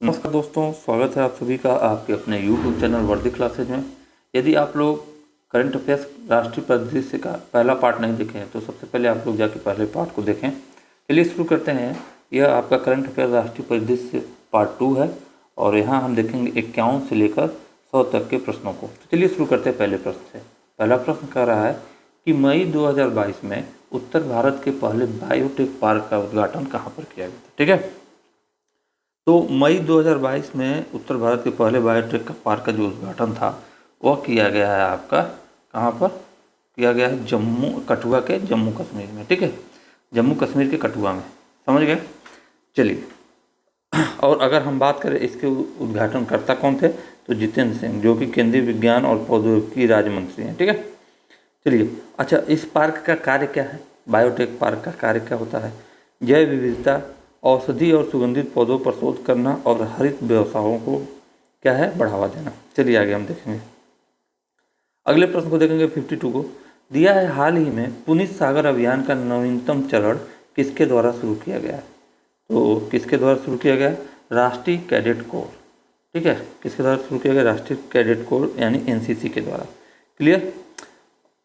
नमस्कार दोस्तों, स्वागत है आप सभी का आपके अपने YouTube चैनल वर्दी क्लासेज में। यदि आप लोग करंट अफेयर्स राष्ट्रीय परिदृश्य का पहला पार्ट नहीं देखे हैं तो सबसे पहले आप लोग जाके पहले पार्ट को देखें। चलिए शुरू करते हैं। यह आपका करंट अफेयर्स राष्ट्रीय परिदृश्य पार्ट 2 है और यहाँ हम देखेंगे 51 से लेकर 100 तक के प्रश्नों को। तो चलिए शुरू करते हैं पहले प्रश्न से। पहला प्रश्न कह रहा है कि मई 2022 में उत्तर भारत के पहले बायोटेक पार्क का उद्घाटन कहाँ पर किया गया था। ठीक है, तो मई 2022 में उत्तर भारत के पहले बायोटेक पार्क का जो उद्घाटन था वह किया गया है आपका कहाँ पर किया गया है, कठुआ के जम्मू कश्मीर में। ठीक है, जम्मू कश्मीर के कठुआ में, समझ गए। चलिए, और अगर हम बात करें इसके उद्घाटनकर्ता कौन थे तो जितेंद्र सिंह, जो कि केंद्रीय विज्ञान और प्रौद्योगिकी राज्य मंत्री हैं। ठीक है, चलिए। अच्छा, इस पार्क का कार्य क्या है? बायोटेक पार्क का कार्य क्या होता है? जैव विविधता, औषधि और सुगंधित पौधों पर शोध करना और हरित व्यवसायों को क्या है, बढ़ावा देना। चलिए आगे हम देखेंगे। अगले प्रश्न को देखेंगे 52 को। दिया है हाल ही में पुनीत सागर अभियान का नवीनतम चरण किसके द्वारा शुरू किया गया है? तो किसके द्वारा शुरू किया गया? राष्ट्रीय कैडेट कोर। ठीक है, किसके द्वारा शुरू किया गया? राष्ट्रीय कैडेट कोर यानी एनसीसी के द्वारा। क्लियर।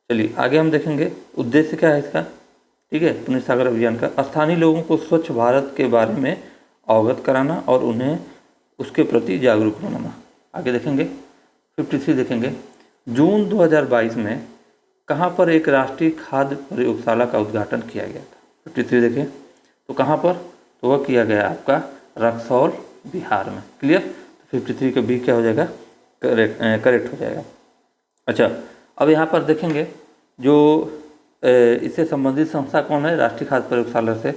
चलिए आगे हम देखेंगे उद्देश्य क्या है इसका। ठीक है, पुनीत सागर अभियान का स्थानीय लोगों को स्वच्छ भारत के बारे में अवगत कराना और उन्हें उसके प्रति जागरूक बनाना। आगे देखेंगे 53 देखेंगे। जून 2022 में कहाँ पर एक राष्ट्रीय खाद्य प्रयोगशाला का उद्घाटन किया गया था? 53 देखें तो कहाँ पर, तो वह किया गया आपका रक्सौल बिहार में। क्लियर। तो 53 का बी क्या हो जाएगा, करेक्ट हो जाएगा। अच्छा, अब यहाँ पर देखेंगे जो इससे संबंधित संस्था कौन है? राष्ट्रीय खाद्य प्रयोगशाला से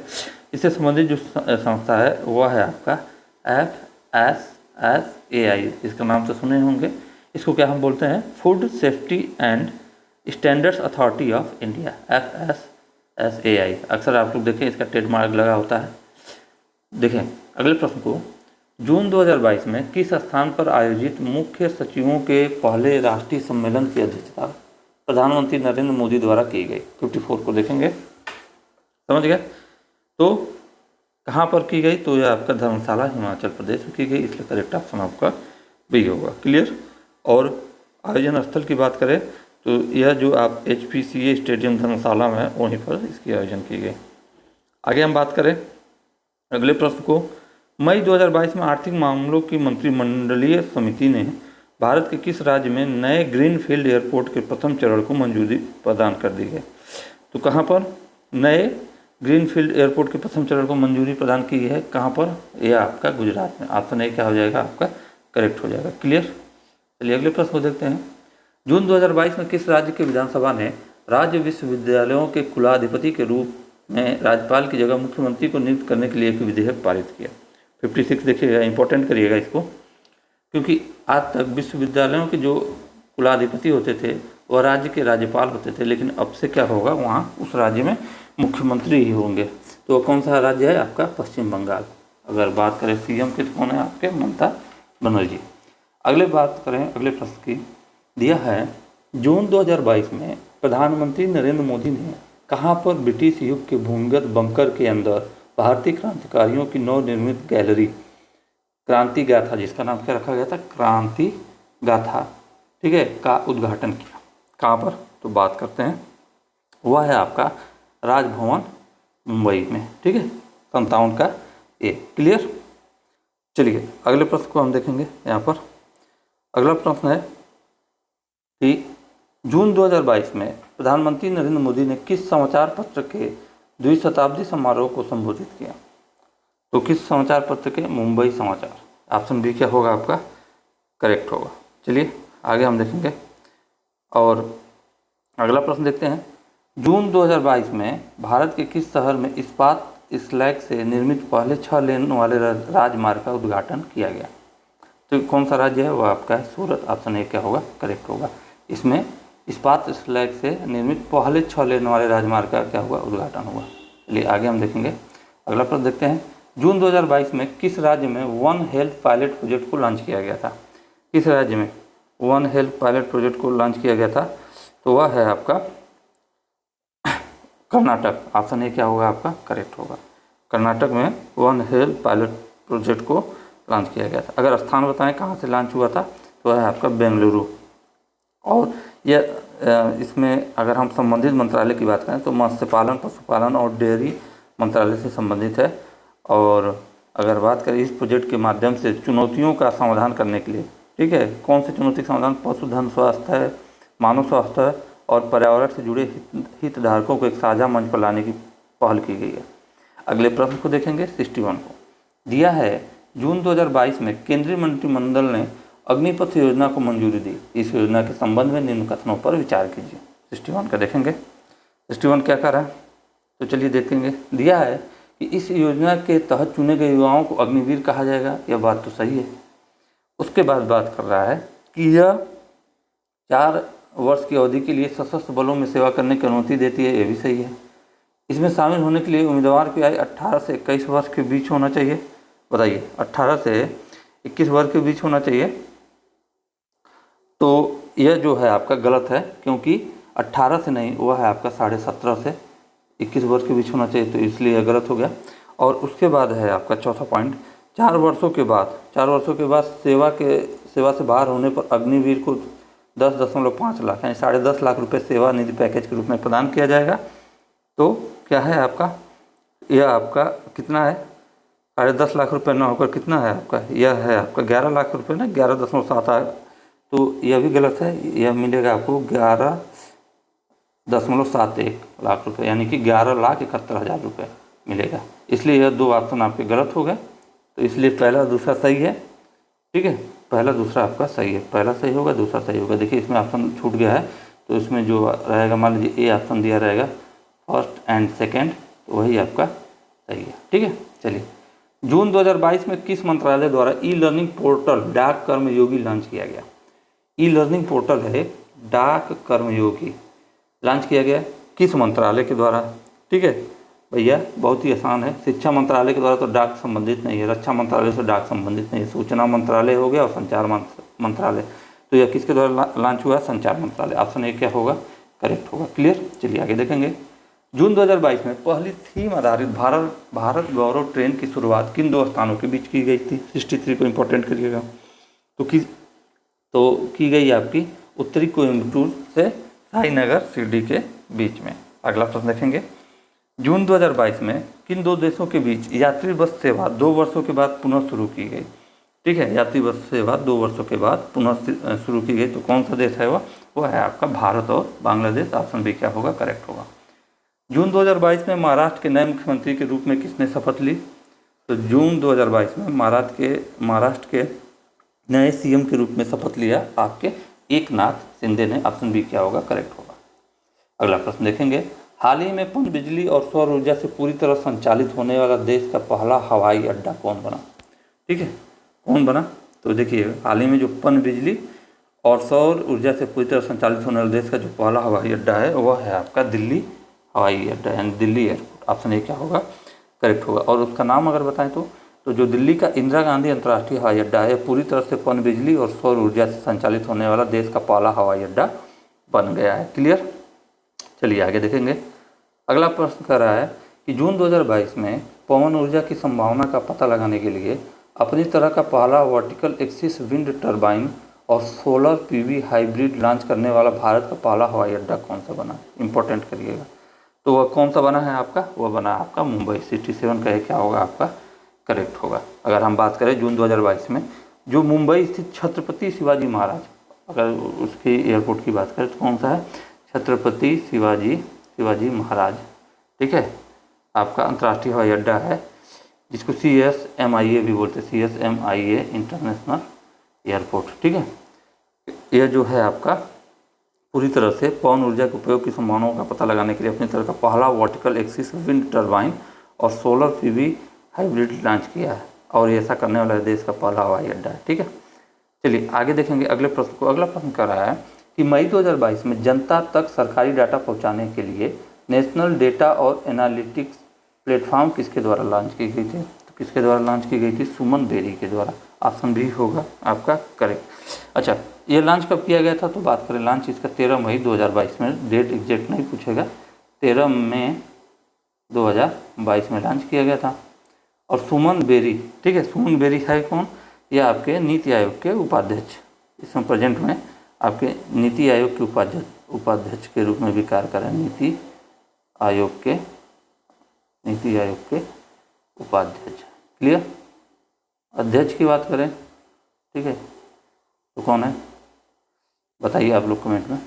इससे संबंधित जो संस्था है वह है आपका FSSAI। इसका नाम तो सुने होंगे। इसको क्या हम बोलते हैं? Food safety and standards authority of India, FSSAI। अक्सर आप लोग देखें इसका ट्रेडमार्क लगा होता है। देखें अगले प्रश्न को। जून 2022 में किस स्थान पर आयोजित मुख्य सचिवों के पहले राष्ट्रीय सम्मेलन की अध्यक्षता प्रधानमंत्री नरेंद्र मोदी द्वारा की गई? 54 को देखेंगे, समझ गए। तो कहाँ पर की गई? तो यह आपका धर्मशाला हिमाचल प्रदेश में की गई, इसलिए करेक्ट ऑप्शन आपका बी होगा। क्लियर। और आयोजन स्थल की बात करें तो यह जो आप HPCA स्टेडियम धर्मशाला में है वहीं पर इसकी आयोजन की गई। आगे हम बात करें अगले प्रश्न को। मई 2022 में आर्थिक मामलों की मंत्रिमंडलीय समिति ने भारत के किस राज्य में नए ग्रीनफील्ड एयरपोर्ट के प्रथम चरण को मंजूरी प्रदान कर दी है? तो कहाँ पर नए ग्रीनफील्ड एयरपोर्ट के प्रथम चरण को मंजूरी प्रदान की है? कहाँ पर? यह आपका गुजरात में। ऑप्शन ए क्या हो जाएगा आपका, करेक्ट हो जाएगा। क्लियर। चलिए अगले प्रश्न को देखते हैं। जून 2022 में किस राज्य की विधानसभा ने राज्य विश्वविद्यालयों के कुलाधिपति के रूप में राज्यपाल की जगह मुख्यमंत्री को नियुक्त करने के लिए एक विधेयक पारित किया? 56 देखिएगा, इंपॉर्टेंट करिएगा इसको, क्योंकि आज तक विश्वविद्यालयों के जो कुलाधिपति होते थे वह राज्य के राज्यपाल होते थे, लेकिन अब से क्या होगा, वहाँ उस राज्य में मुख्यमंत्री ही होंगे। तो कौन सा राज्य है आपका? पश्चिम बंगाल। अगर बात करें CM के तो कौन है आपके? ममता बनर्जी। अगले बात करें अगले प्रश्न की। दिया है जून 2022 में प्रधानमंत्री नरेंद्र मोदी ने कहाँ पर ब्रिटिश युग के भूमिगत बंकर के अंदर भारतीय क्रांतिकारियों की नवनिर्मित गैलरी क्रांति गाथा, जिसका नाम क्या रखा गया था? क्रांति गाथा, ठीक है, का उद्घाटन किया? कहाँ पर? तो बात करते हैं, वह है आपका राजभवन मुंबई में। ठीक है, 57 का ए। क्लियर। चलिए अगले प्रश्न को हम देखेंगे। यहाँ पर अगला प्रश्न है कि जून 2022 में प्रधानमंत्री नरेंद्र मोदी ने किस समाचार पत्र के द्विशताब्दी समारोह को संबोधित किया? तो किस समाचार पत्र के? मुंबई समाचार। ऑप्शन बी क्या होगा आपका? करेक्ट होगा। चलिए आगे हम देखेंगे और अगला प्रश्न देखते हैं। जून 2022 में भारत के किस शहर में इस्पात स्लैग से निर्मित पहले 6 लेन वाले राजमार्ग का उद्घाटन किया गया? तो कौन सा राज्य है? वह आपका है सूरत। ऑप्शन ए क्या होगा? करेक्ट होगा। इसमें इस्पात स्लैग से निर्मित पहले 6 लेन वाले राजमार्ग का क्या हुआ? उद्घाटन हुआ। चलिए आगे हम देखेंगे। अगला प्रश्न देखते हैं। जून 2022 में किस राज्य में वन हेल्थ पायलट प्रोजेक्ट को लॉन्च किया गया था? किस राज्य में वन हेल्थ पायलट प्रोजेक्ट को लॉन्च किया गया था? तो वह है आपका कर्नाटक। ऑप्शन ए क्या होगा आपका? करेक्ट होगा। कर्नाटक में वन हेल्थ पायलट प्रोजेक्ट को लॉन्च किया गया था। अगर स्थान बताएं कहाँ से लॉन्च हुआ था तो है आपका बेंगलुरु। और यह इसमें अगर हम संबंधित मंत्रालय की बात करें तो मत्स्य पालन, पशुपालन और डेयरी मंत्रालय से संबंधित है। और अगर बात करें इस प्रोजेक्ट के माध्यम से चुनौतियों का समाधान करने के लिए, ठीक है, कौन सी चुनौती का समाधान? पशुधन स्वास्थ्य है, मानव स्वास्थ्य है और पर्यावरण से जुड़े हितधारकों को एक साझा मंच पर लाने की पहल की गई है। अगले प्रश्न को देखेंगे 61 को। दिया है जून 2022 में केंद्रीय मंत्रिमंडल ने अग्निपथ योजना को मंजूरी दी। इस योजना के संबंध में निम्न कथनों पर विचार कीजिए। 61 का देखेंगे। 61 क्या कर रहा है तो चलिए देखेंगे। दिया है कि इस योजना के तहत चुने गए युवाओं को अग्निवीर कहा जाएगा। यह बात तो सही है। उसके बाद बात कर रहा है कि यह 4 वर्ष की अवधि के लिए सशस्त्र बलों में सेवा करने की अनुमति देती है। यह भी सही है। इसमें शामिल होने के लिए उम्मीदवार की आयु 18 से 21 वर्ष के बीच होना चाहिए। बताइए, 18 से 21 वर्ष के बीच होना चाहिए। तो यह जो है आपका गलत है, क्योंकि 18 से नहीं, वह है आपका 17.5 से 21 वर्ष के बीच होना चाहिए, तो इसलिए यह गलत हो गया। और उसके बाद है आपका चौथा पॉइंट, 4 वर्षों के बाद सेवा से बाहर होने पर अग्निवीर को 10.5 लाख यानी 10.5 लाख रुपये सेवा निधि पैकेज के रूप में प्रदान किया जाएगा। तो क्या है आपका, यह आपका कितना है? 10.5 लाख रुपये न होकर कितना है आपका? यह है आपका 11 लाख रुपये ना, 11.7 है। तो यह भी गलत है। यह मिलेगा आपको 11.71 लाख रुपये यानी कि 11,71,000 रुपये मिलेगा। इसलिए यह 2 ऑप्शन आपके गलत हो गए। तो इसलिए पहला दूसरा सही है, ठीक है, पहला दूसरा आपका सही है। पहला सही होगा, दूसरा सही होगा। देखिए इसमें ऑप्शन छूट गया है, तो इसमें जो रहेगा, मान लीजिए ए ऑप्शन दिया रहेगा फर्स्ट एंड सेकेंड, तो वही आपका सही है, ठीक है। चलिए, जून 2022 में किस मंत्रालय द्वारा ई लर्निंग पोर्टल डाक कर्मयोगी लॉन्च किया गया? ई लर्निंग पोर्टल है डाक कर्मयोगी, लॉन्च किया गया किस मंत्रालय के द्वारा? ठीक है भैया, बहुत ही आसान है। शिक्षा मंत्रालय के द्वारा तो डाक संबंधित नहीं है, रक्षा मंत्रालय से डाक संबंधित नहीं है, सूचना मंत्रालय हो गया और संचार मंत्रालय। तो यह किसके द्वारा लॉन्च हुआ? संचार मंत्रालय। ऑप्शन ए क्या होगा? करेक्ट होगा। क्लियर। चलिए आगे देखेंगे। जून 2022 में पहली थीम आधारित भारत गौरव ट्रेन की शुरुआत किन 2 स्थानों के बीच की गई थी? 63 को इम्पोर्टेंट करिएगा। तो की गई आपकी उत्तरी कोयम्बटूर से साईनगर शिरडी के बीच में। अगला प्रश्न देखेंगे। जून 2022 में किन 2 देशों के बीच यात्री बस सेवा 2 वर्षों के बाद पुनः शुरू की गई? ठीक है, यात्री बस सेवा 2 वर्षों के बाद पुनः शुरू की गई। तो कौन सा देश है वह है आपका भारत और बांग्लादेश। ऑप्शन बी क्या होगा? करेक्ट होगा। जून 2022 में महाराष्ट्र के नए मुख्यमंत्री के रूप में किसने शपथ ली? तो जून 2022 में महाराष्ट्र के नए सीएम के रूप में शपथ लिया आपके एकनाथ शिंदे ने। ऑप्शन बी क्या होगा? करेक्ट होगा। अगला प्रश्न देखेंगे। हाल ही में पनबिजली और सौर ऊर्जा से पूरी तरह संचालित होने वाला देश का पहला हवाई अड्डा कौन बना? ठीक है, कौन बना? तो देखिए, हाल ही में जो पनबिजली और सौर ऊर्जा से पूरी तरह संचालित होने वाले देश का जो पहला हवाई अड्डा है वह है आपका दिल्ली हवाई अड्डा यानी दिल्ली एयरपोर्ट। ऑप्शन ए क्या होगा? करेक्ट होगा। और उसका नाम अगर बताएं तो जो दिल्ली का इंदिरा गांधी अंतर्राष्ट्रीय हवाई अड्डा है पूरी तरह से पनबिजली और सौर ऊर्जा से संचालित होने वाला देश का पहला हवाई अड्डा बन गया है। क्लियर। चलिए आगे देखेंगे। अगला प्रश्न कर रहा है कि जून 2022 में पवन ऊर्जा की संभावना का पता लगाने के लिए अपनी तरह का पहला वर्टिकल एक्सिस विंड टर्बाइन और सोलर पीवी हाइब्रिड लॉन्च करने वाला भारत का पहला हवाई अड्डा कौन सा बना? इंपॉर्टेंट करिएगा। तो वह कौन सा बना है आपका? वह बना आपका मुंबई। 67 का क्या होगा आपका? करेक्ट होगा। अगर हम बात करें जून 2022 में जो मुंबई स्थित छत्रपति शिवाजी महाराज, अगर उसके एयरपोर्ट की बात करें तो कौन सा है? छत्रपति शिवाजी महाराज, ठीक है, आपका अंतर्राष्ट्रीय हवाई अड्डा है जिसको CSMIA भी बोलते हैं, CSMIA इंटरनेशनल एयरपोर्ट। ठीक है, यह जो है आपका पूरी तरह से पवन ऊर्जा के उपयोग की संभावनाओं का पता लगाने के लिए अपनी तरह का पहला वर्टिकल एक्सिस विंड टर्बाइन और सोलर पीवी हाइब्रिड लॉन्च किया है और ऐसा करने वाला देश का पहला हवाई अड्डा है। ठीक है, चलिए आगे देखेंगे अगले प्रश्न को। अगला प्रश्न कर रहा है कि मई 2022 में जनता तक सरकारी डाटा पहुंचाने के लिए नेशनल डेटा और एनालिटिक्स प्लेटफॉर्म किसके द्वारा लॉन्च की गई थी? तो किसके द्वारा लॉन्च की गई थी? सुमन बेरी के द्वारा। ऑप्शन बी होगा आपका करेक्ट। अच्छा, ये लॉन्च कब किया गया था? तो बात करें लॉन्च इसका 13 मई 2022 में, डेट एग्जैक्ट नहीं पूछेगा, 13 मई 2022 में लॉन्च किया गया था। और सुमन बेरी, ठीक है, सुमन बेरी है कौन? या आपके नीति आयोग के उपाध्यक्ष, इसमें प्रेजेंट में आपके नीति आयोग के उपाध्यक्ष के रूप में भी कार्य कर रहे हैं। नीति आयोग के उपाध्यक्ष। क्लियर? अध्यक्ष की बात करें, ठीक है, तो कौन है बताइए आप लोग कमेंट में।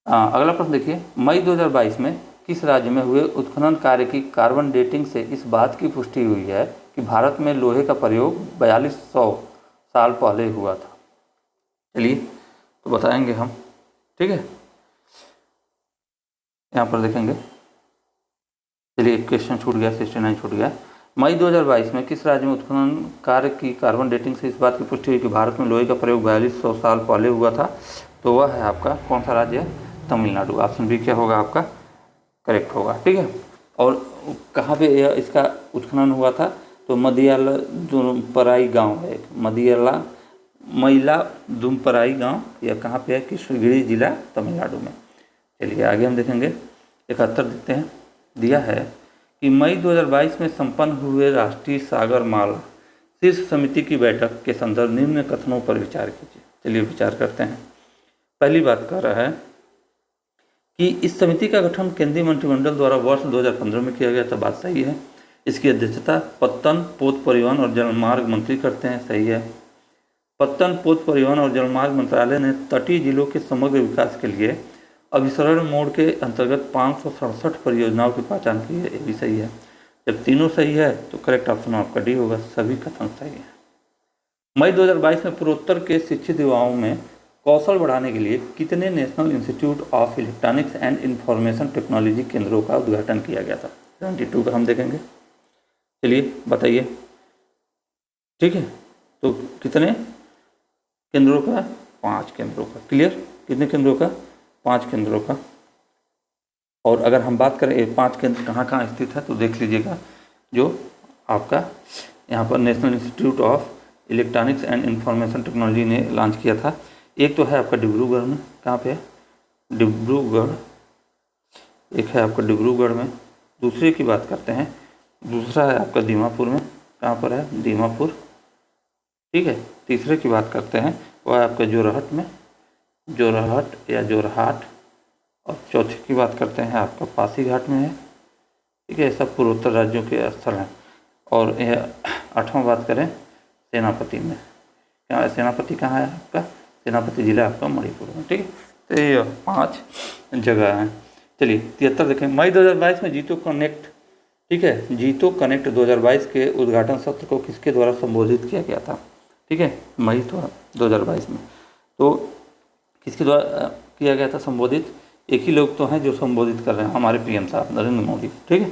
अगला प्रश्न देखिए, मई 2022 में किस राज्य में हुए उत्खनन कार्य की कार्बन डेटिंग से इस बात की पुष्टि हुई है कि भारत में लोहे का प्रयोग 4200 साल पहले हुआ था? चलिए तो बताएंगे हम, ठीक है। यहाँ पर देखेंगे, चलिए क्वेश्चन छूट गया, 69 छूट गया। मई 2022 में किस राज्य में उत्खनन कार्य की कार्बन डेटिंग से इस बात की पुष्टि हुई कि भारत में लोहे का प्रयोग 4200 साल पहले हुआ था? तो वह है आपका कौन सा राज्य है? तमिलनाडु। ऑप्शन बी क्या होगा आपका? करेक्ट होगा, ठीक है। और कहाँ पे इसका उत्खनन हुआ था? तो मदियालदुमपराई गांव है, मयिलादुमपराई गांव, यह कहाँ पे है? कृष्णगिरी जिला, तमिलनाडु में। चलिए आगे हम देखेंगे, 71 देखते हैं। दिया है कि मई 2022 में संपन्न हुए राष्ट्रीय सागर माला शीर्ष समिति की बैठक के संदर्भ निम्न कथनों पर विचार कीजिए। चलिए विचार करते हैं। पहली बात कर रहा है कि इस समिति का गठन केंद्रीय मंत्रिमंडल द्वारा वर्ष 2015 में किया गया था। बात सही है। इसकी अध्यक्षता पत्तन, पोत परिवहन और जलमार्ग मंत्री करते हैं। सही है। पत्तन, पोत परिवहन और जलमार्ग मंत्रालय ने तटीय जिलों के समग्र विकास के लिए अभिसरण मोड के अंतर्गत 567 परियोजनाओं की पहचान की है। ये भी सही है। जब तीनों सही है तो करेक्ट ऑप्शन आपका डी होगा, सभी कथन सही है। मई 2022 में पूर्वोत्तर के शिक्षित युवाओं में कौशल बढ़ाने के लिए कितने national institute of electronics and information technology केंद्रों का उद्घाटन किया गया था? 72 का हम देखेंगे। चलिए बताइए, ठीक है। तो कितने केंद्रों का? 5 केंद्रों का। क्लियर? कितने केंद्रों का? 5 केंद्रों का। और अगर हम बात करें ये 5 केंद्र कहाँ कहाँ स्थित है तो देख लीजिएगा। जो आपका यहाँ पर national institute of electronics and information technology ने लॉन्च किया था। एक तो है आपका डिब्रूगढ़ में। कहाँ पे है? डिब्रूगढ़। एक है आपका डिब्रूगढ़ में। दूसरे की बात करते हैं, दूसरा है आपका दीमापुर में। कहाँ पर है? दीमापुर, ठीक है। तीसरे की बात करते हैं वह है आपका जोरहट में, जोरहट या जोरहाट। और चौथे की बात करते हैं आपका पासीघाट में है, ठीक है। सब पूर्वोत्तर राज्यों के स्थल हैं। और यह 8वां बात करें सेनापति में। क्या सेनापति कहाँ है आपका? सेनापति जिला आपका मणिपुर में, ठीक है। तो ये 5 जगह हैं। चलिए 73 देखें। मई 2022 में जीतो कनेक्ट, ठीक है, जीतो कनेक्ट 2022 के उद्घाटन सत्र को किसके द्वारा संबोधित किया गया था? ठीक है, मई 2022 में तो किसके द्वारा किया गया था संबोधित? एक ही लोग तो हैं जो संबोधित कर रहे हैं, हमारे पीएम साहब नरेंद्र मोदी, ठीक है।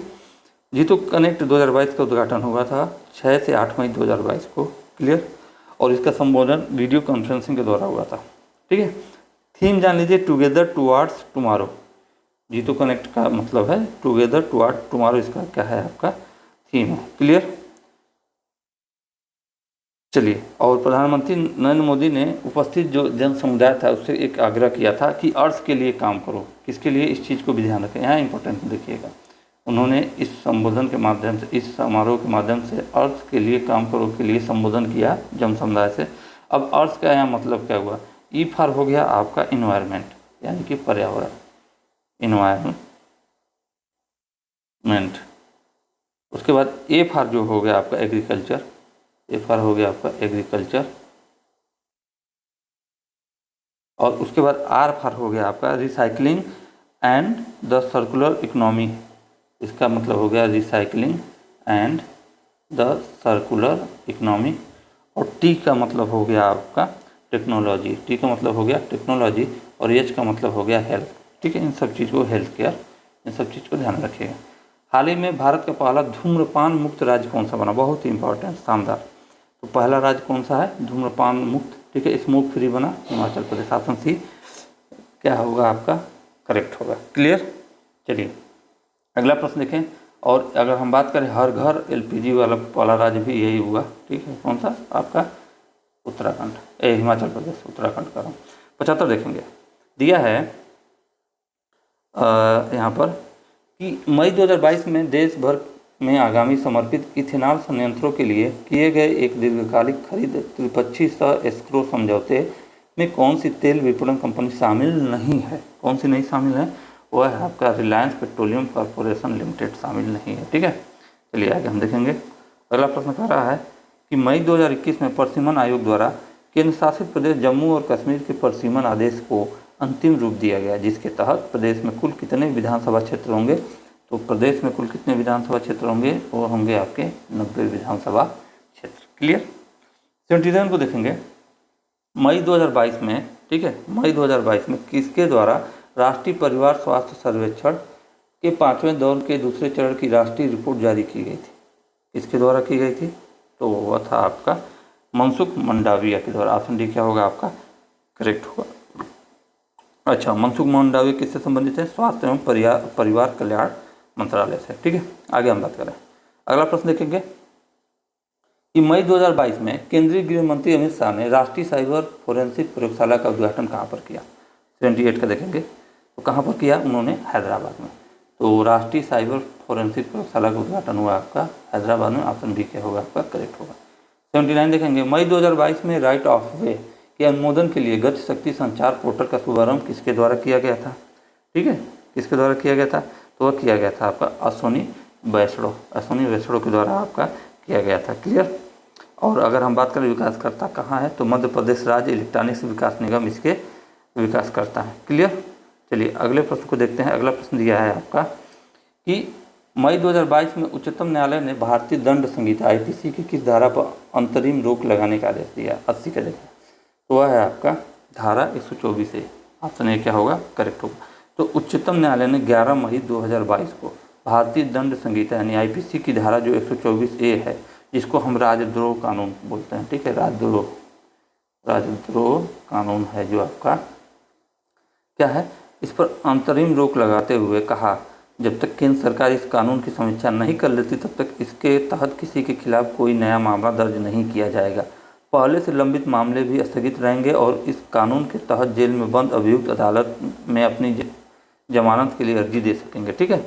जीतो कनेक्ट 2022 का उद्घाटन हुआ था 6 से 8 मई 2022 को। क्लियर? और इसका संबोधन वीडियो कॉन्फ्रेंसिंग के द्वारा हुआ था, ठीक है। थीम जान लीजिए, टुगेदर टुवार्ड्स टुमारो। जीतो कनेक्ट का मतलब है टुगेदर टुवार्ड्स टुमारो, इसका क्या है आपका थीम है। क्लियर? चलिए, और प्रधानमंत्री नरेंद्र मोदी ने उपस्थित जो जन समुदाय था उससे एक आग्रह किया था कि अर्थ के लिए काम करो। किसके लिए? इस चीज़ को भी ध्यान रखें, यहाँ इंपॉर्टेंट देखिएगा। उन्होंने इस संबोधन के माध्यम से, इस समारोह के माध्यम से अर्थ के लिए काम करो के लिए संबोधन किया जन समुदाय से। अब अर्थ का यहाँ मतलब क्या हुआ? ई फॉर हो गया आपका इन्वायरमेंट, यानी कि पर्यावरण, इन्वायरमेंट। उसके बाद ए फॉर जो हो गया आपका एग्रीकल्चर, ए फॉर हो गया आपका एग्रीकल्चर। और उसके बाद आर फॉर हो गया आपका recycling and the circular economy, इसका मतलब हो गया recycling and the circular economy. और टी का मतलब हो गया आपका टेक्नोलॉजी, टी का मतलब हो गया टेक्नोलॉजी। और एच का मतलब हो गया हेल्थ, ठीक है। इन सब चीज़ को, हेल्थ केयर, इन सब चीज़ को ध्यान रखिएगा। हाल ही में भारत का पहला धूम्रपान मुक्त राज्य कौन सा बना? बहुत ही इंपॉर्टेंट, शानदार। तो पहला राज्य कौन सा है धूम्रपान मुक्त? ठीक है, स्मोक फ्री बना हिमाचल प्रदेश। ऑप्शन सी क्या होगा आपका? करेक्ट होगा। क्लियर? चलिए अगला प्रश्न देखें। और अगर हम बात करें हर घर एलपीजी वाला राज्य भी यही हुआ, ठीक है। कौन सा आपका? उत्तराखंड, हिमाचल प्रदेश, उत्तराखंड का। 75 देखेंगे। दिया है यहाँ पर कि मई 2022 में देश भर में आगामी समर्पित इथेनॉल संयंत्रों के लिए किए गए एक दीर्घकालिक खरीद त्रिपक्षीय सह एस्क्रो समझौते में कौन सी तेल विपणन कंपनी शामिल नहीं है? कौन सी नहीं शामिल है? वह है आपका रिलायंस पेट्रोलियम कॉरपोरेशन लिमिटेड शामिल नहीं है। ठीक है, चलिए आगे हम देखेंगे। अगला प्रश्न कह रहा है कि मई 2021 में परिसीमन आयोग द्वारा केंद्र शासित प्रदेश जम्मू और कश्मीर के परिसीमन आदेश को अंतिम रूप दिया गया, जिसके तहत प्रदेश में कुल कितने विधानसभा क्षेत्र होंगे? तो प्रदेश में कुल कितने विधानसभा क्षेत्र होंगे? वो होंगे आपके 90 विधानसभा क्षेत्र। क्लियर। 77 को देखेंगे। मई 2022 में, ठीक है, मई 2022 में किसके द्वारा राष्ट्रीय परिवार स्वास्थ्य सर्वेक्षण के 5वें दौर के दूसरे चरण की राष्ट्रीय रिपोर्ट जारी की गई थी? किसके द्वारा की गई थी? तो वह था आपका मनसुख मंडाविया के द्वारा। ऑप्शन डी क्या होगा आपका? करेक्ट होगा। अच्छा, मनसुख मंडाविया किससे संबंधित है? स्वास्थ्य एवं परिवार कल्याण मंत्रालय से। ठीक है, आगे हम बात करें। अगला प्रश्न देखेंगे कि मई 2022 में केंद्रीय गृह मंत्री अमित शाह ने राष्ट्रीय साइबर फोरेंसिक प्रयोगशाला का उद्घाटन कहाँ पर किया? 78 का देखेंगे। तो कहाँ पर किया उन्होंने? हैदराबाद में। तो राष्ट्रीय साइबर फोरेंसिक प्रयोगशाला का उद्घाटन हुआ आपका हैदराबाद में। ऑप्शन डी क्या होगा आपका? करेक्ट होगा। 79 देखेंगे। मई 2022 में राइट ऑफ वे के अनुमोदन के लिए गति शक्ति संचार पोर्टल का शुभारंभ किसके द्वारा किया गया था? ठीक है, किसके द्वारा किया गया था? तो वह किया गया था आपका अश्विनी वैष्णो के द्वारा आपका किया गया था। क्लियर। और अगर हम बात करें विकासकर्ता कहाँ है, तो मध्य प्रदेश राज्य इलेक्ट्रॉनिक्स विकास निगम इसके विकास करता है। क्लियर। चलिए अगले प्रश्न को देखते हैं। अगला प्रश्न दिया है आपका कि मई 2022 में उच्चतम न्यायालय ने भारतीय दंड संहिता IPC की किस धारा पर अंतरिम रोक लगाने का आदेश दिया? 80 का देखिए। तो वह है आपका धारा 124 ए। ऑप्शन ए क्या होगा? करेक्ट होगा। तो उच्चतम न्यायालय ने 11 मई 2022 को भारतीय दंड संहिता यानी IPC की धारा जो 124 ए है, जिसको हम राजद्रोह कानून बोलते हैं, ठीक है, राजद्रोह कानून है जो आपका क्या है, इस पर अंतरिम रोक लगाते हुए कहा जब तक केंद्र सरकार इस कानून की समीक्षा नहीं कर लेती तब तक इसके तहत किसी के खिलाफ कोई नया मामला दर्ज नहीं किया जाएगा। पहले से लंबित मामले भी स्थगित रहेंगे और इस कानून के तहत जेल में बंद अभियुक्त अदालत में अपनी जमानत के लिए अर्जी दे सकेंगे। ठीक है।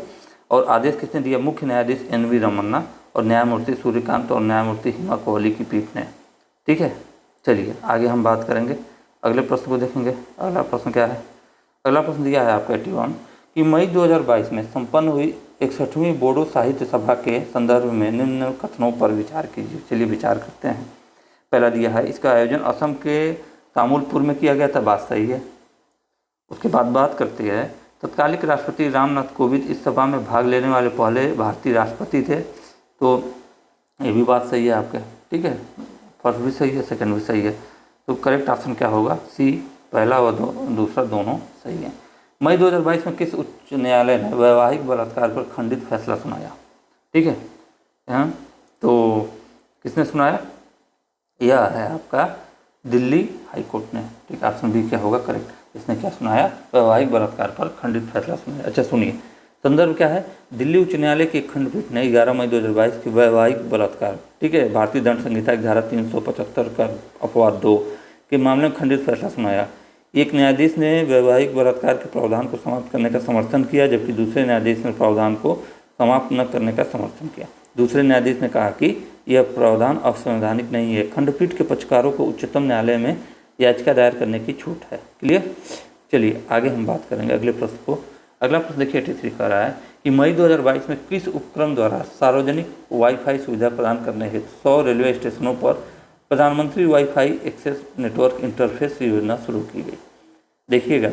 और आदेश किसने दिया? मुख्य न्यायाधीश NV रमन्ना और न्यायमूर्ति सूर्यकांत और न्यायमूर्ति हिमा कोहली की पीठ ने। ठीक है। चलिए आगे हम बात करेंगे, अगले प्रश्न को देखेंगे। अगला प्रश्न क्या है? अगला प्रश्न दिया है आपका 81 कि मई 2022 में संपन्न हुई 61वीं बोडो साहित्य सभा के संदर्भ में निम्न कथनों पर विचार कीजिए। चलिए विचार करते हैं। पहला दिया है इसका आयोजन असम के तामुलपुर में किया गया था। बात सही है। उसके बाद बात करती है तत्कालिक राष्ट्रपति रामनाथ कोविंद इस सभा में भाग लेने वाले पहले भारतीय राष्ट्रपति थे। तो ये भी बात सही है आपके। ठीक है, फर्स्ट भी सही है, सेकंड भी सही है। तो करेक्ट ऑप्शन क्या होगा? सी, पहला व दूसरा दोनों सही है। मई 2022 में किस उच्च न्यायालय ने वैवाहिक बलात्कार पर खंडित फैसला सुनाया? ठीक है, तो किसने सुनाया? यह है आपका दिल्ली हाई कोर्ट ने। ठीक, ऑप्शन बी क्या होगा? करेक्ट। इसने क्या सुनाया? वैवाहिक बलात्कार पर खंडित फैसला सुनाया। अच्छा सुनिए, संदर्भ क्या है? दिल्ली उच्च न्यायालय की एक खंडपीठ ने 11 मई 2022 की वैवाहिक बलात्कार, ठीक है, भारतीय दंड संहिता की धारा 375 का अपवाद 2 के मामले में खंडित फैसला सुनाया। एक न्यायाधीश ने वैवाहिक बलात्कार के प्रावधान को समाप्त करने का समर्थन किया, जबकि दूसरे न्यायाधीश ने प्रावधान को समाप्त न करने का समर्थन किया। दूसरे न्यायाधीश ने कहा कि यह प्रावधान अवैधानिक नहीं है। खंडपीठ के पक्षकारों को उच्चतम न्यायालय में याचिका दायर करने की छूट है। क्लियर। चलिए आगे हम बात करेंगे अगले प्रश्न को। अगला प्रश्न देखिए 83 कह रहा है कि मई 2022 में किस उपक्रम द्वारा सार्वजनिक वाईफाई सुविधा प्रदान करने हेतु 100 रेलवे स्टेशनों पर प्रधानमंत्री वाईफाई एक्सेस नेटवर्क इंटरफेस योजना शुरू की गई? देखिएगा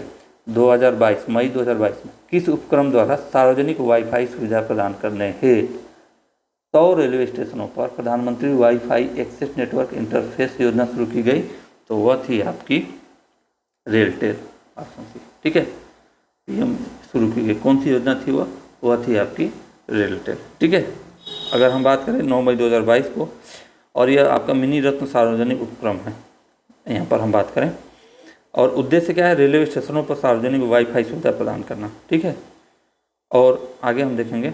2022 मई 2022 में किस उपक्रम द्वारा सार्वजनिक वाईफाई सुविधा प्रदान करने हेतु 100 रेलवे स्टेशनों पर प्रधानमंत्री वाईफाई एक्सेस नेटवर्क इंटरफेस योजना शुरू की गई? तो वह थी आपकी रेलटेल। Option C. ठीक है, PM शुरू की गई। कौन सी योजना थी? वह थी आपकी रेलटेल। ठीक है। अगर हम बात करें 9 मई 2022 को, और यह आपका मिनी रत्न सार्वजनिक उपक्रम है, यहाँ पर हम बात करें, और उद्देश्य क्या है? रेलवे स्टेशनों पर सार्वजनिक वाईफाई सुविधा प्रदान करना। ठीक है। और आगे हम देखेंगे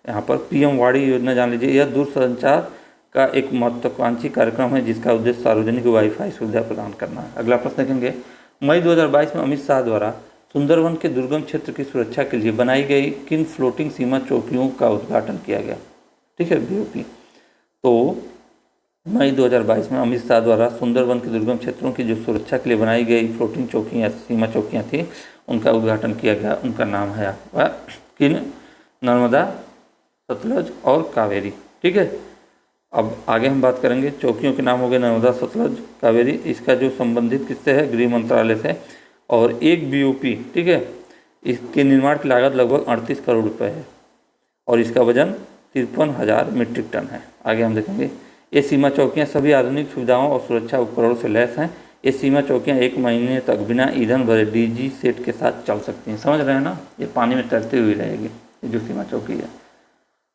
यहाँ पर PM वाणी योजना जान लीजिए। यह दूरसंचार का एक महत्वाकांक्षी कार्यक्रम है जिसका उद्देश्य सार्वजनिक वाईफाई सुविधा प्रदान करना है। अगला प्रश्न देखेंगे, मई 2022 में अमित शाह द्वारा सुंदरवन के दुर्गम क्षेत्र की सुरक्षा के लिए बनाई गई किन फ्लोटिंग सीमा चौकियों का उद्घाटन किया गया? ठीक है, BOP। तो मई 2022 में अमित शाह द्वारा सुंदरबन के दुर्गम क्षेत्रों की जो सुरक्षा के लिए बनाई गई फ्लोटिंग चौकियाँ, सीमा चौकियाँ थी, उनका उद्घाटन किया गया। उनका नाम है आपका किन, नर्मदा, सतलज और कावेरी। ठीक है, अब आगे हम बात करेंगे। चौकियों के नाम हो गए नर्मदा, सतलज, कावेरी। इसका जो संबंधित किससे है, गृह मंत्रालय से। और एक BOP, ठीक है, इसके निर्माण की लागत लगभग 38 करोड़ रुपए है और इसका वजन 53,000 मीट्रिक टन है। आगे हम देखेंगे। ये सीमा चौकियाँ सभी आधुनिक सुविधाओं और सुरक्षा उपकरणों से लैस हैं। ये सीमा चौकियाँ 1 महीने तक बिना ईंधन भरे DG सेट के साथ चल सकती हैं। समझ रहे हैं ना, ये पानी में तैरती हुई रहेगी ये जो सीमा चौकी है।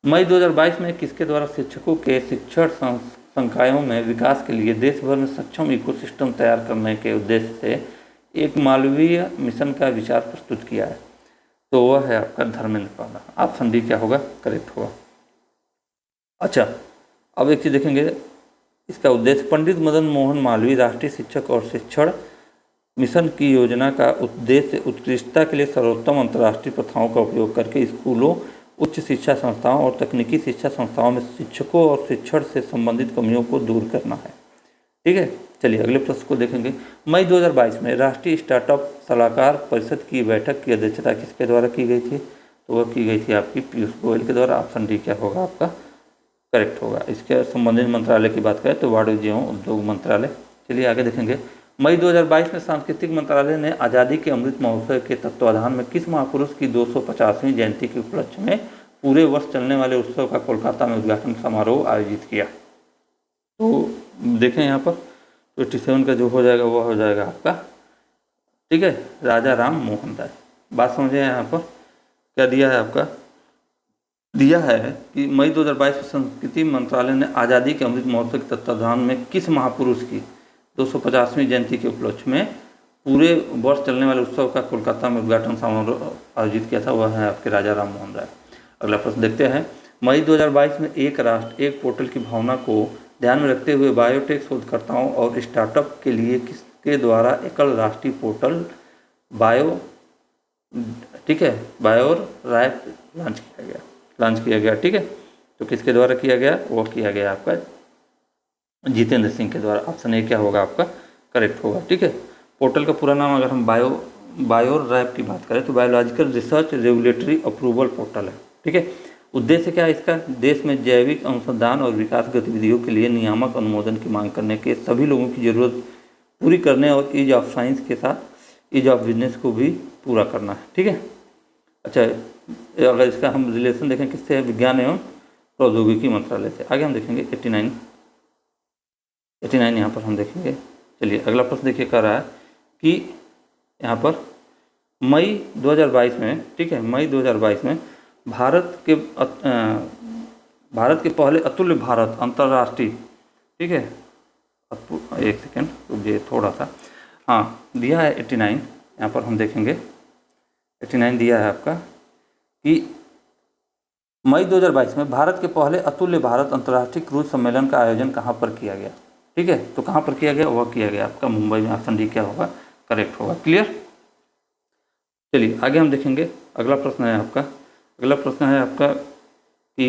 मई 2022 में किसके द्वारा शिक्षकों के शिक्षण संकायों में विकास के लिए देश भर में सक्षम इकोसिस्टम तैयार करने के उद्देश्य से एक मालवीय मिशन का विचार प्रस्तुत किया है? तो वह है आपका धर्मेंद्र प्रधान। ऑप्शन डी क्या होगा, करेक्ट होगा। अच्छा, अब एक चीज़ देखेंगे, इसका उद्देश्य पंडित मदन मोहन मालवीय राष्ट्रीय शिक्षक और शिक्षण मिशन की योजना का उद्देश्य उत्कृष्टता के लिए सर्वोत्तम अंतर्राष्ट्रीय प्रथाओं का उपयोग करके स्कूलों, उच्च शिक्षा संस्थाओं और तकनीकी शिक्षा संस्थाओं में शिक्षकों और शिक्षण से संबंधित कमियों को दूर करना है। ठीक है, चलिए अगले प्रश्न को देखेंगे। मई 2022 में राष्ट्रीय स्टार्टअप सलाहकार परिषद की बैठक की अध्यक्षता किसके द्वारा की गई थी? तो वह की गई थी आपकी पीयूष गोयल के द्वारा। ऑप्शन डी क्या होगा आपका, करेक्ट होगा। इसके संबंधित मंत्रालय की बात करें तो वाणिज्य एवं उद्योग मंत्रालय। चलिए आगे देखेंगे। मई 2022 में सांस्कृतिक मंत्रालय ने आज़ादी के अमृत महोत्सव के तत्वाधान में किस महापुरुष की 250वीं जयंती के उपलक्ष्य में पूरे वर्ष चलने वाले उत्सव का कोलकाता में उद्घाटन समारोह आयोजित किया? तो देखें यहाँ पर 27 का जो हो जाएगा वह हो जाएगा आपका, ठीक है, राजा राम मोहन राय। बात समझे यहाँ पर क्या दिया है आपका, दिया है कि मई 2022 में संस्कृति मंत्रालय ने आज़ादी के अमृत महोत्सव के तत्वाधान में किस महापुरुष की 250वीं जयंती के उपलक्ष्य में पूरे वर्ष चलने वाले उत्सव का कोलकाता में उद्घाटन समारोह आयोजित किया था? वह है आपके राजा राम मोहन राय। अगला प्रश्न देखते हैं। मई 2022 में एक राष्ट्र एक पोर्टल की भावना को ध्यान में रखते हुए बायोटेक शोधकर्ताओं और स्टार्टअप के लिए किसके द्वारा एकल राष्ट्रीय पोर्टल बायो, ठीक है, बायोर राय लॉन्च किया गया। ठीक है, तो किसके द्वारा किया गया? वो किया गया आपका जितेंद्र सिंह के द्वारा। ऑप्शन ए क्या होगा आपका, करेक्ट होगा। ठीक है, पोर्टल का पूरा नाम अगर हम बायोर रैप की बात करें तो biological research regulatory approval portal है। ठीक है, उद्देश्य क्या है इसका? देश में जैविक अनुसंधान और विकास गतिविधियों के लिए नियामक अनुमोदन की मांग करने के सभी लोगों की जरूरत पूरी करने और ईज ऑफ साइंस के साथ ईज ऑफ बिजनेस को भी पूरा करना है। ठीक है, अच्छा, अगर इसका हम रिलेशन देखें किससे है, विज्ञान एवं प्रौद्योगिकी मंत्रालय से। आगे हम देखेंगे 89 यहाँ पर हम देखेंगे। चलिए अगला प्रश्न देखिए, कह रहा है कि यहाँ पर मई 2022 में, ठीक है, मई 2022 में भारत के पहले अतुल्य भारत अंतर्राष्ट्रीय, ठीक है, एक सेकेंड रुकिए थोड़ा सा, हाँ दिया है 89, यहाँ पर हम देखेंगे 89 दिया है आपका कि मई 2022 में भारत के पहले अतुल्य भारत अंतर्राष्ट्रीय क्रूज सम्मेलन का आयोजन कहाँ पर किया गया? ठीक है, तो कहाँ पर किया गया? वह किया गया आपका मुंबई में। ऑप्शन डी क्या होगा, करेक्ट होगा। क्लियर, चलिए आगे हम देखेंगे। अगला प्रश्न है आपका, अगला प्रश्न है आपका कि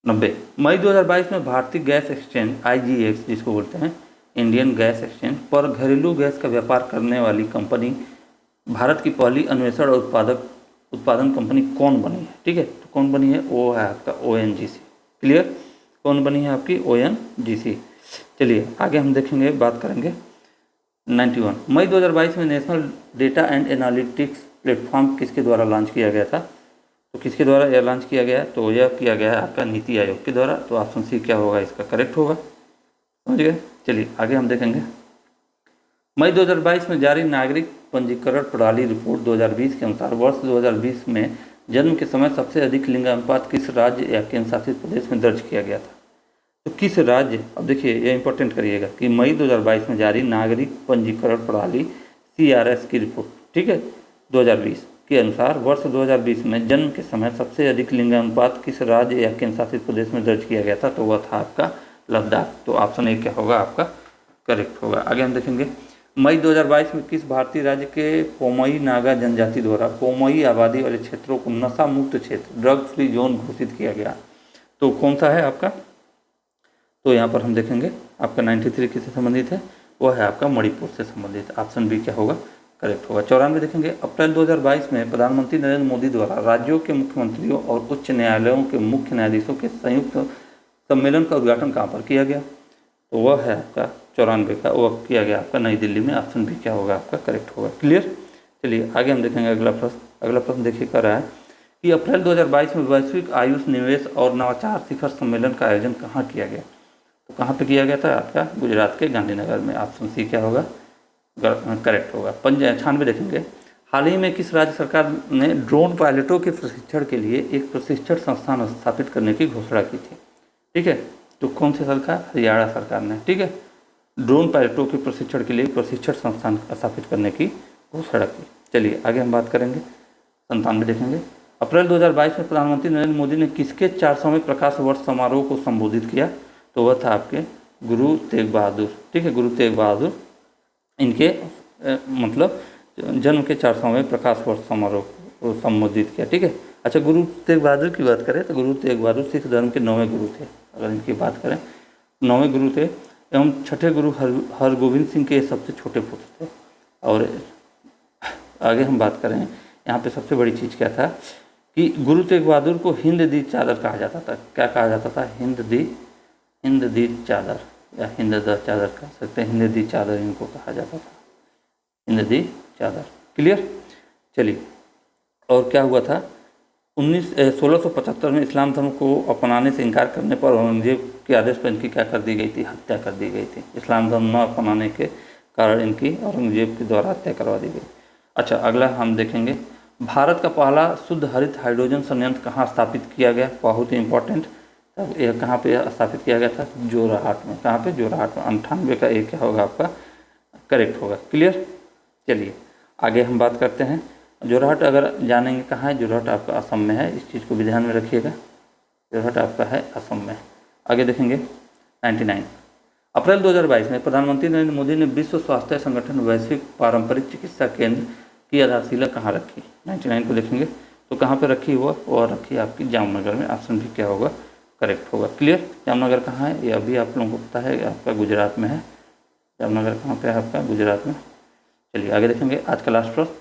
90 मई 2022 में भारतीय गैस एक्सचेंज IGX जिसको बोलते हैं इंडियन गैस एक्सचेंज पर घरेलू गैस का व्यापार करने वाली कंपनी भारत की पहली अन्वेषण और उत्पादन कंपनी कौन बनी है? ठीक है, तो कौन बनी है? वो है आपका ONGC। क्लियर, कौन बनी है आपकी? ONGC। चलिए आगे हम देखेंगे, बात करेंगे 91 मई 2022 में national data and analytics platform किसके द्वारा लॉन्च किया गया था? तो किसके द्वारा यह लॉन्च किया गया है? तो यह किया गया है आपका नीति आयोग के द्वारा। तो ऑप्शन सी क्या होगा इसका, करेक्ट होगा। समझ गए, चलिए आगे हम देखेंगे। मई 2022 में जारी नागरिक पंजीकरण प्रणाली रिपोर्ट 2020 के अनुसार वर्ष 2020 में जन्म के समय सबसे अधिक लिंगानुपात किस राज्य या केंद्र शासित प्रदेश में दर्ज किया गया था? तो किस राज्य, अब देखिए ये इंपॉर्टेंट करिएगा कि मई 2022 में जारी नागरिक पंजीकरण प्रणाली CRS की रिपोर्ट, ठीक है, 2020 के अनुसार वर्ष 2020 में जन्म के समय सबसे अधिक लिंगानुपात किस राज्य या केंद्र शासित प्रदेश में दर्ज किया गया था? तो वह था आपका लद्दाख। तो ऑप्शन ए क्या होगा आपका, करेक्ट होगा। आगे हम देखेंगे। मई 2022 में किस भारतीय राज्य के पोमई नागा जनजाति द्वारा पोमई आबादी वाले क्षेत्रों को नशा मुक्त क्षेत्र ड्रग फ्री जोन घोषित किया गया? तो कौन सा है आपका, तो यहाँ पर हम देखेंगे आपका 93 किससे संबंधित है, वो है आपका मणिपुर से संबंधित। ऑप्शन बी क्या होगा, करेक्ट होगा। 94 देखेंगे, अप्रैल 2022 में प्रधानमंत्री नरेंद्र मोदी द्वारा राज्यों के मुख्यमंत्रियों और उच्च न्यायालयों के मुख्य न्यायाधीशों के संयुक्त सम्मेलन का उद्घाटन कहाँ पर किया गया, तो वह है आपका 94 का, वह किया गया आपका नई दिल्ली में। ऑप्शन बी क्या होगा आपका, करेक्ट होगा। क्लियर। चलिए आगे हम देखेंगे अगला प्रश्न। अगला प्रश्न देखिए कर रहा है कि अप्रैल 2022 में वैश्विक आयुष निवेश और नवाचार शिखर सम्मेलन का आयोजन कहाँ किया गया, तो कहाँ पे किया गया था आपका, गुजरात के गांधीनगर में। ऑप्शन सी क्या होगा, करेक्ट होगा। 95 देखेंगे, हाल ही में किस राज्य सरकार ने ड्रोन पायलटों के प्रशिक्षण के लिए एक प्रशिक्षण संस्थान स्थापित करने की घोषणा की थी, ठीक है, तो कौन सी सरकार, हरियाणा सरकार ने, ठीक है, ड्रोन पायलटों के प्रशिक्षण के लिए प्रशिक्षण संस्थान स्थापित करने की घोषणा की। चलिए आगे हम बात करेंगे। 97 देखेंगे, अप्रैल 2022 में प्रधानमंत्री नरेंद्र मोदी ने किसके 400वें प्रकाश वर्ष समारोह को संबोधित किया, तो वह था आपके गुरु तेग बहादुर, ठीक है, गुरु तेग बहादुर इनके मतलब जन्म के 400वें प्रकाश वर्ष समारोह को संबोधित किया, ठीक है। अच्छा, गुरु तेग बहादुर की बात करें तो गुरु तेग बहादुर सिख धर्म के 9वें गुरु थे। अगर इनकी बात करें 9वें गुरु थे एवं छठे गुरु हरगोविंद सिंह के सबसे छोटे पुत्र थे। और आगे हम बात करें यहाँ पे सबसे बड़ी चीज़ क्या था कि गुरु तेग बहादुर को हिंद दी चादर कहा जाता था। क्या कहा जाता था, हिंद दी चादर या हिंद द चादर कह सकते हैं, हिंद दी चादर इनको कहा जाता था, हिंद दी चादर। क्लियर। चलिए, और क्या हुआ था, 1675 में इस्लाम धर्म को अपनाने से इनकार करने पर औरंगजेब के आदेश पर इनकी क्या कर दी गई थी, हत्या कर दी गई थी। इस्लाम धर्म न अपनाने के कारण इनकी औरंगजेब के द्वारा हत्या करवा दी गई। अच्छा, अगला हम देखेंगे, भारत का पहला शुद्ध हरित हाइड्रोजन संयंत्र कहाँ स्थापित किया गया, बहुत ही इंपॉर्टेंट। तब यह कहाँ पे स्थापित किया गया था, जोरहाट में। कहाँ पे, जोरहाट में। 98 का एक क्या होगा आपका, करेक्ट होगा। क्लियर। चलिए आगे हम बात करते हैं। जोरहाट अगर जानेंगे कहाँ है, जोरहाट आपका असम में है, इस चीज़ को भी ध्यान में रखिएगा, जोरहाट आपका है असम में। आगे देखेंगे 99, अप्रैल 2022 में प्रधानमंत्री नरेंद्र मोदी ने विश्व स्वास्थ्य संगठन वैश्विक पारंपरिक चिकित्सा केंद्र की आधारशिला कहाँ रखी। 99 को देखेंगे तो कहाँ पे रखी, वो रखी आपकी जामनगर में। ऑप्शन भी क्या होगा, करेक्ट होगा। क्लियर। जामनगर कहाँ है, ये अभी आप लोगों को पता है, आपका गुजरात में है। जामनगर कहाँ पे है आपका, गुजरात में। चलिए आगे देखेंगे आज का लास्ट प्रश्न,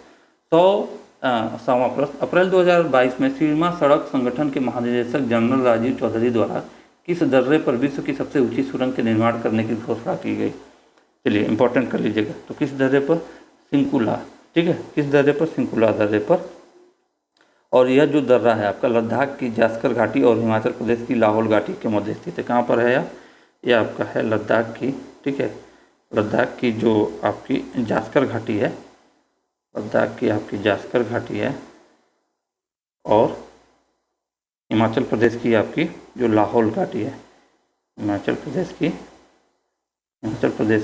100वां प्रश्न, अप्रैल 2022 में सीमा सड़क संगठन के महानिदेशक जनरल राजीव चौधरी द्वारा किस दर्रे पर विश्व की सबसे ऊंची सुरंग के निर्माण करने की घोषणा की गई। चलिए इंपॉर्टेंट कर लीजिएगा, तो किस दर्रे पर, सिंकुला, ठीक है, किस दर्रे पर, सिंकुला दर्रे पर। और यह जो दर्रा है आपका लद्दाख की जास्कर घाटी और हिमाचल प्रदेश की लाहौल घाटी के मध्य स्थित है। कहाँ पर है यह आपका है लद्दाख की, ठीक है, लद्दाख की जो आपकी जास्कर घाटी है, लद्दाख की आपकी जास्कर घाटी है, और हिमाचल प्रदेश की आपकी जो लाहौल घाटी है, हिमाचल प्रदेश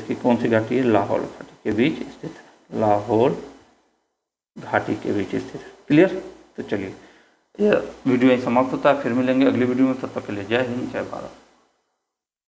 की कौन सी घाटी है, लाहौल घाटी के बीच स्थित है, लाहौल घाटी के बीच स्थित है। क्लियर। तो चलिए यह वीडियो यहीं समाप्त होता है, फिर मिलेंगे अगली वीडियो में, तब तक के लिए जय हिंद जय भारत।